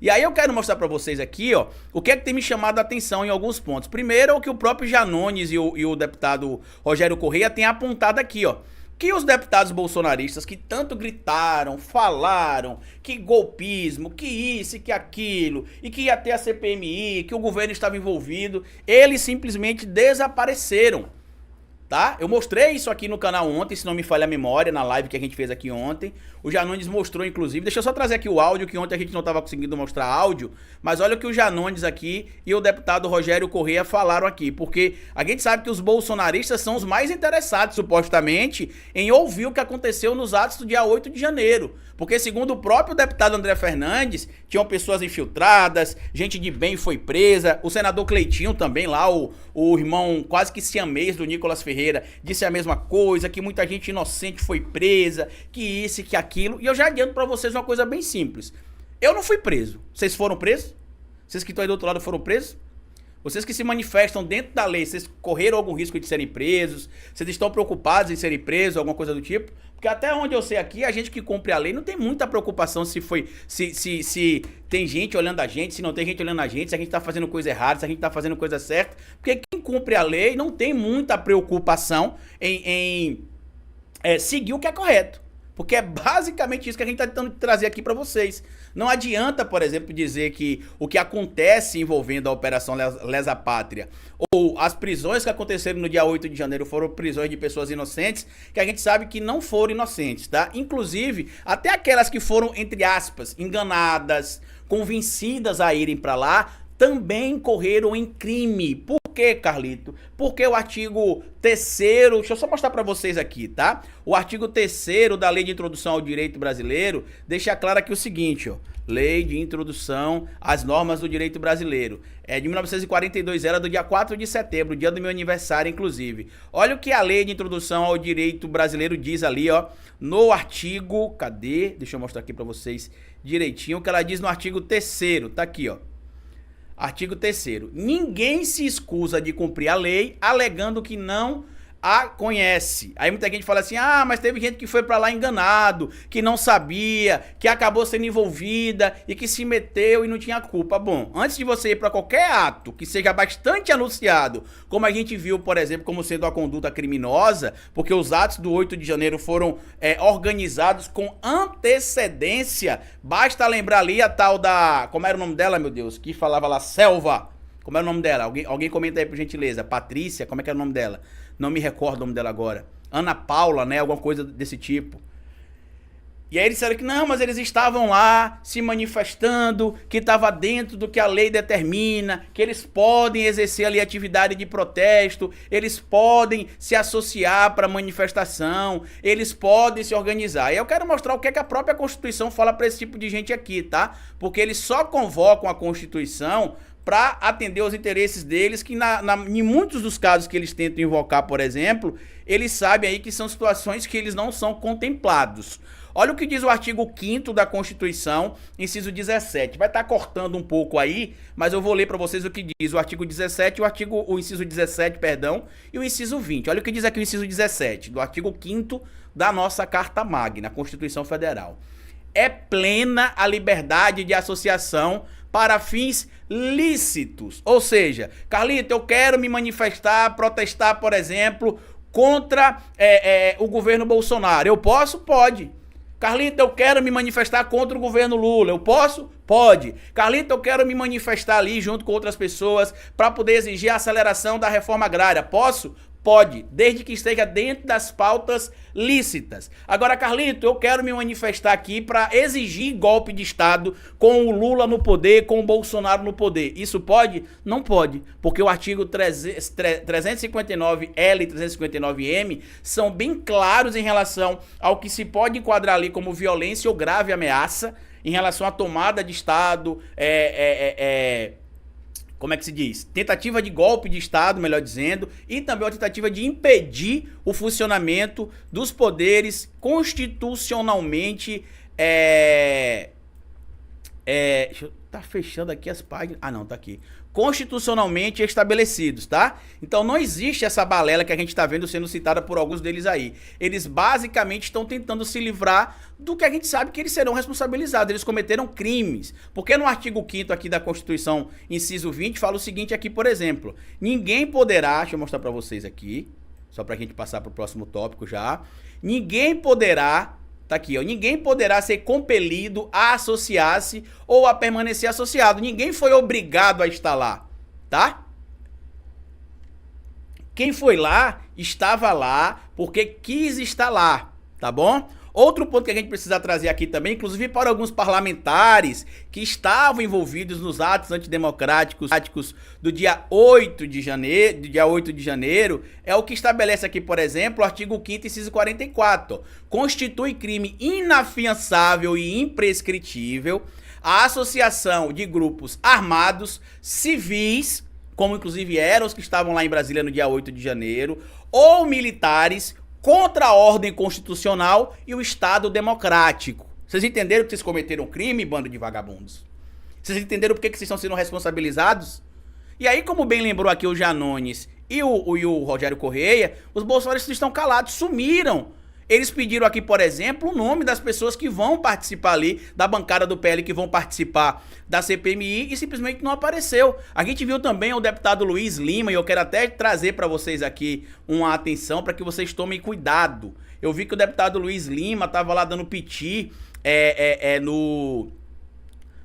E aí eu quero mostrar para vocês aqui, ó, o que é que tem me chamado a atenção em alguns pontos. Primeiro é o que o próprio Janones e o deputado Rogério Correia têm apontado aqui, ó. Que os deputados bolsonaristas que tanto gritaram, falaram que golpismo, que isso e que aquilo, e que ia ter a CPMI, que o governo estava envolvido, eles simplesmente desapareceram. Tá? Eu mostrei isso aqui no canal ontem, se não me falha a memória, na live que a gente fez aqui ontem. O Janones mostrou, inclusive. Deixa eu só trazer aqui o áudio, que ontem a gente não estava conseguindo mostrar áudio. Mas olha o que o Janones aqui e o deputado Rogério Correia falaram aqui. Porque a gente sabe que os bolsonaristas são os mais interessados, supostamente, em ouvir o que aconteceu nos atos do dia 8 de janeiro. Porque, segundo o próprio deputado André Fernandes, tinham pessoas infiltradas, gente de bem foi presa. O senador Cleitinho também lá, o irmão quase que siamês do Nicolas Ferreira, disse a mesma coisa, que muita gente inocente foi presa, que isso e que aquilo. E eu já adianto pra vocês uma coisa bem simples. Eu não fui preso. Vocês foram presos? Vocês que estão aí do outro lado foram presos? Vocês que se manifestam dentro da lei, vocês correram algum risco de serem presos? Vocês estão preocupados em serem presos, alguma coisa do tipo? Porque até onde eu sei aqui, a gente que cumpre a lei não tem muita preocupação se tem gente olhando a gente, se não tem gente olhando a gente, se a gente tá fazendo coisa errada, se a gente tá fazendo coisa certa. Porque quem cumpre a lei não tem muita preocupação em seguir o que é correto. Porque é basicamente isso que a gente está tentando trazer aqui para vocês. Não adianta, por exemplo, dizer que o que acontece envolvendo a Operação Lesa Pátria ou as prisões que aconteceram no dia 8 de janeiro foram prisões de pessoas inocentes, que a gente sabe que não foram inocentes, tá? Inclusive, até aquelas que foram, entre aspas, enganadas, convencidas a irem para lá, também incorreram em crime. Por quê, Carlito? Porque o artigo 3º, deixa eu só mostrar para vocês aqui, tá? O artigo 3º da Lei de Introdução ao Direito Brasileiro deixa claro aqui o seguinte, ó. Lei de Introdução às Normas do Direito Brasileiro. É de 1942, era do dia 4 de setembro, dia do meu aniversário, inclusive. Olha o que a Lei de Introdução ao Direito Brasileiro diz ali, ó. No artigo, cadê? Deixa eu mostrar aqui para vocês direitinho o que ela diz no artigo 3º, tá aqui, ó. Artigo 3º. Ninguém se excusa de cumprir a lei alegando que não a conhece. Aí muita gente fala assim, mas teve gente que foi pra lá enganado, que não sabia, que acabou sendo envolvida e que se meteu e não tinha culpa. Bom, antes de você ir pra qualquer ato que seja bastante anunciado, como a gente viu, por exemplo, como sendo uma conduta criminosa, porque os atos do 8 de janeiro foram organizados com antecedência, basta lembrar ali a tal da... Como era o nome dela, meu Deus? Que falava lá, Selva. Como era o nome dela? Alguém comenta aí, por gentileza. Patrícia, como é que era o nome dela? Não me recordo o nome dela agora. Ana Paula, né? Alguma coisa desse tipo. E aí eles disseram que não, mas eles estavam lá se manifestando, que estava dentro do que a lei determina, que eles podem exercer ali atividade de protesto, eles podem se associar para manifestação, eles podem se organizar. E eu quero mostrar o que é que a própria Constituição fala para esse tipo de gente aqui, tá? Porque eles só convocam a Constituição para atender os interesses deles, que em muitos dos casos que eles tentam invocar, por exemplo, eles sabem aí que são situações que eles não são contemplados. Olha o que diz o artigo 5º da Constituição, inciso 17. Vai estar cortando um pouco aí, mas eu vou ler para vocês o que diz o artigo 17, o inciso 17, perdão, e o inciso 20. Olha o que diz aqui o inciso 17, do artigo 5º da nossa Carta Magna, Constituição Federal. É plena a liberdade de associação para fins lícitos. Ou seja, Carlito, eu quero me manifestar, protestar, por exemplo, contra o governo Bolsonaro. Eu posso? Pode. Carlito, eu quero me manifestar contra o governo Lula. Eu posso? Pode. Carlito, eu quero me manifestar ali junto com outras pessoas para poder exigir a aceleração da reforma agrária. Posso? Pode, desde que esteja dentro das pautas lícitas. Agora, Carlito, eu quero me manifestar aqui para exigir golpe de Estado com o Lula no poder, com o Bolsonaro no poder. Isso pode? Não pode, porque o artigo 359L e 359M são bem claros em relação ao que se pode enquadrar ali como violência ou grave ameaça em relação à tomada de Estado, como é que se diz? Tentativa de golpe de Estado, melhor dizendo, e também uma tentativa de impedir o funcionamento dos poderes constitucionalmente Tá fechando aqui as páginas. Ah, não, tá aqui. Constitucionalmente estabelecidos, tá? Então não existe essa balela que a gente tá vendo sendo citada por alguns deles aí. Eles basicamente estão tentando se livrar do que a gente sabe que eles serão responsabilizados. Eles cometeram crimes. Porque no artigo 5º aqui da Constituição, inciso 20, fala o seguinte aqui, por exemplo. Ninguém poderá, deixa eu mostrar pra vocês aqui, só pra gente passar pro próximo tópico já. Ninguém poderá, tá aqui, ó. Ninguém poderá ser compelido a associar-se ou a permanecer associado. Ninguém foi obrigado a estar lá, tá? Quem foi lá, estava lá porque quis estar lá, tá bom? Outro ponto que a gente precisa trazer aqui também, inclusive para alguns parlamentares que estavam envolvidos nos atos antidemocráticos do dia 8 de janeiro, é o que estabelece aqui, por exemplo, o artigo 5º, inciso 44. Constitui crime inafiançável e imprescritível a associação de grupos armados, civis, como inclusive eram os que estavam lá em Brasília no dia 8 de janeiro, ou militares, contra a ordem constitucional e o Estado democrático. Vocês entenderam que vocês cometeram crime, bando de vagabundos? Vocês entenderam por que vocês estão sendo responsabilizados? E aí, como bem lembrou aqui o Janones e o Rogério Correia, os bolsonaristas estão calados, sumiram. Eles pediram aqui, por exemplo, o nome das pessoas que vão participar ali, da bancada do PL que vão participar da CPMI e simplesmente não apareceu. A gente viu também o deputado Luiz Lima e eu quero até trazer para vocês aqui uma atenção para que vocês tomem cuidado. Eu vi que o deputado Luiz Lima estava lá dando piti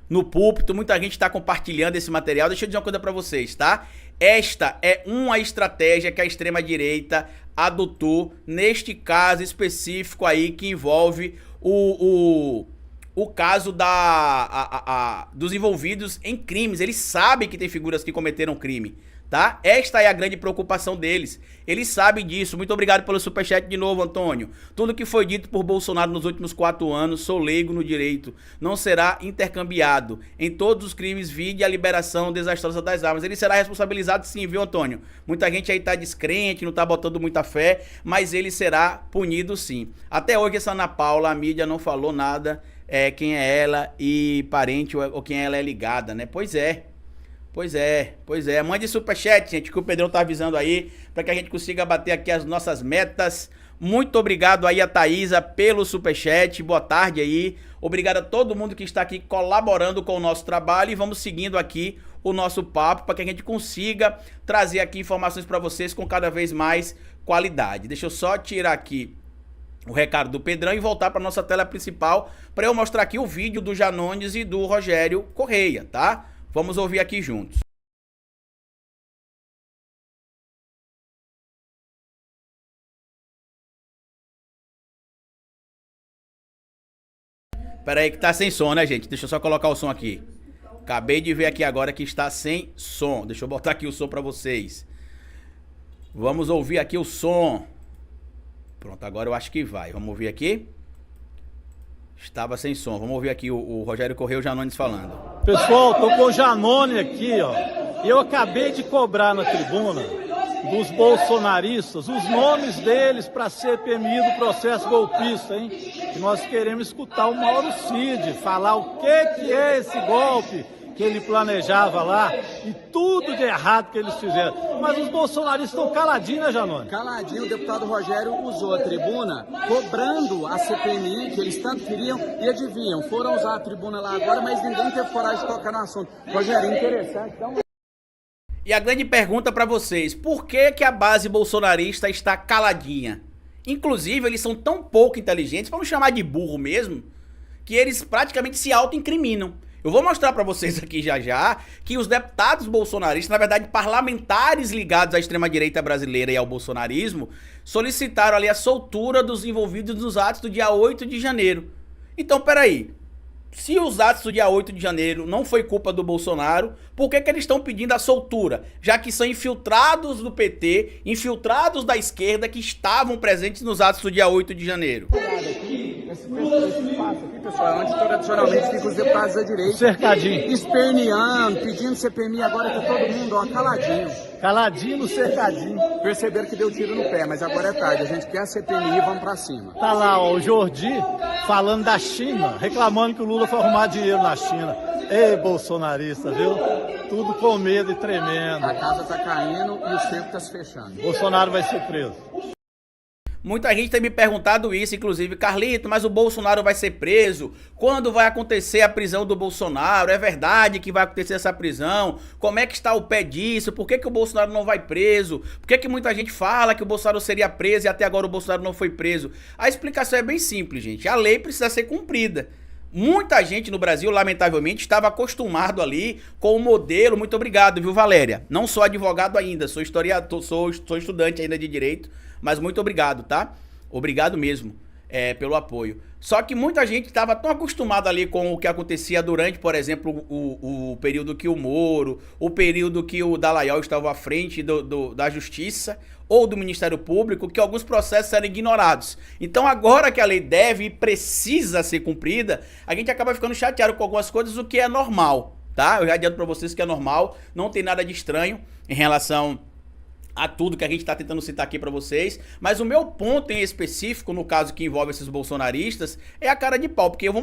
no púlpito, muita gente está compartilhando esse material. Deixa eu dizer uma coisa para vocês, tá? Esta é uma estratégia que a extrema-direita adotou neste caso específico aí que envolve o caso dos envolvidos em crimes. Eles sabem que tem figuras que cometeram crime, tá? Esta é a grande preocupação deles. Eles sabem disso. Muito obrigado pelo superchat de novo, Antônio. Tudo que foi dito por Bolsonaro nos últimos 4 anos, sou leigo no direito, não será intercambiado. Em todos os crimes, vide a liberação desastrosa das armas. Ele será responsabilizado sim, viu, Antônio? Muita gente aí tá descrente, não tá botando muita fé, mas ele será punido sim. Até hoje essa Ana Paula, a mídia não falou nada, quem é ela e parente ou quem ela é ligada, né? Pois é. Pois é. Mande superchat, gente, que o Pedrão tá avisando aí, pra que a gente consiga bater aqui as nossas metas. Muito obrigado aí a Thaisa pelo superchat, boa tarde aí. Obrigado a todo mundo que está aqui colaborando com o nosso trabalho e vamos seguindo aqui o nosso papo para que a gente consiga trazer aqui informações para vocês com cada vez mais qualidade. Deixa eu só tirar aqui o recado do Pedrão e voltar para nossa tela principal para eu mostrar aqui o vídeo do Janones e do Rogério Correia, tá? Vamos ouvir aqui juntos. Pera aí que tá sem som, né, gente? Deixa eu só colocar o som aqui. Acabei de ver aqui agora que está sem som. Deixa eu botar aqui o som pra vocês. Vamos ouvir aqui o som. Pronto, agora eu acho que vai. Vamos ouvir aqui. Estava sem som. Vamos ouvir aqui o Rogério Correia e o Janones falando. Pessoal, tô com o Janone aqui, ó. Eu acabei de cobrar na tribuna dos bolsonaristas os nomes deles para a CPMI do processo golpista, hein? E nós queremos escutar o Mauro Cid falar o que é esse golpe que ele planejava lá e tudo de errado que eles fizeram. Mas os bolsonaristas estão caladinhos, né, Janone? Caladinho, o deputado Rogério usou a tribuna cobrando a CPMI, que eles tanto queriam, e adivinham, foram usar a tribuna lá agora, mas ninguém teve coragem de tocar no assunto. Rogério, interessante, então... E a grande pergunta para vocês, por que a base bolsonarista está caladinha? Inclusive, eles são tão pouco inteligentes, para não chamar de burro mesmo, que eles praticamente se auto-incriminam. Eu vou mostrar para vocês aqui já que os deputados bolsonaristas, na verdade parlamentares ligados à extrema-direita brasileira e ao bolsonarismo, solicitaram ali a soltura dos envolvidos nos atos do dia 8 de janeiro. Então, peraí, se os atos do dia 8 de janeiro não foi culpa do Bolsonaro, por que eles estão pedindo a soltura? Já que são infiltrados do PT, infiltrados da esquerda que estavam presentes nos atos do dia 8 de janeiro. Aqui, Esse espaço aqui, pessoal, é onde tradicionalmente ficam os deputados da direita. Cercadinho. Esperneando, pedindo CPMI, agora tá todo mundo, ó, caladinho. Caladinho no cercadinho. Perceberam que deu tiro no pé, mas agora é tarde. A gente quer a CPMI e vamos pra cima. Tá lá, ó, o Jordi falando da China, reclamando que o Lula foi arrumar dinheiro na China. Ei, bolsonarista, viu? Tudo com medo e tremendo. A casa tá caindo e o cerco tá se fechando. Bolsonaro vai ser preso. Muita gente tem me perguntado isso, inclusive, Carlito, mas o Bolsonaro vai ser preso? Quando vai acontecer a prisão do Bolsonaro? É verdade que vai acontecer essa prisão? Como é que está o pé disso? Por que o Bolsonaro não vai preso? Por que muita gente fala que o Bolsonaro seria preso e até agora o Bolsonaro não foi preso? A explicação é bem simples, gente. A lei precisa ser cumprida. Muita gente no Brasil, lamentavelmente, estava acostumado ali com o modelo. Muito obrigado, viu, Valéria? Não sou advogado ainda, sou historiador, sou estudante ainda de direito, mas muito obrigado, tá? Obrigado mesmo pelo apoio. Só que muita gente estava tão acostumada ali com o que acontecia durante, por exemplo, o período que o Moro, o período que o Dallagnol estava à frente da Justiça ou do Ministério Público, que alguns processos eram ignorados. Então agora que a lei deve e precisa ser cumprida, a gente acaba ficando chateado com algumas coisas, o que é normal, tá? Eu já adianto pra vocês que é normal, não tem nada de estranho em relação a tudo que a gente tá tentando citar aqui pra vocês, mas o meu ponto em específico, no caso que envolve esses bolsonaristas, é a cara de pau, porque eu vou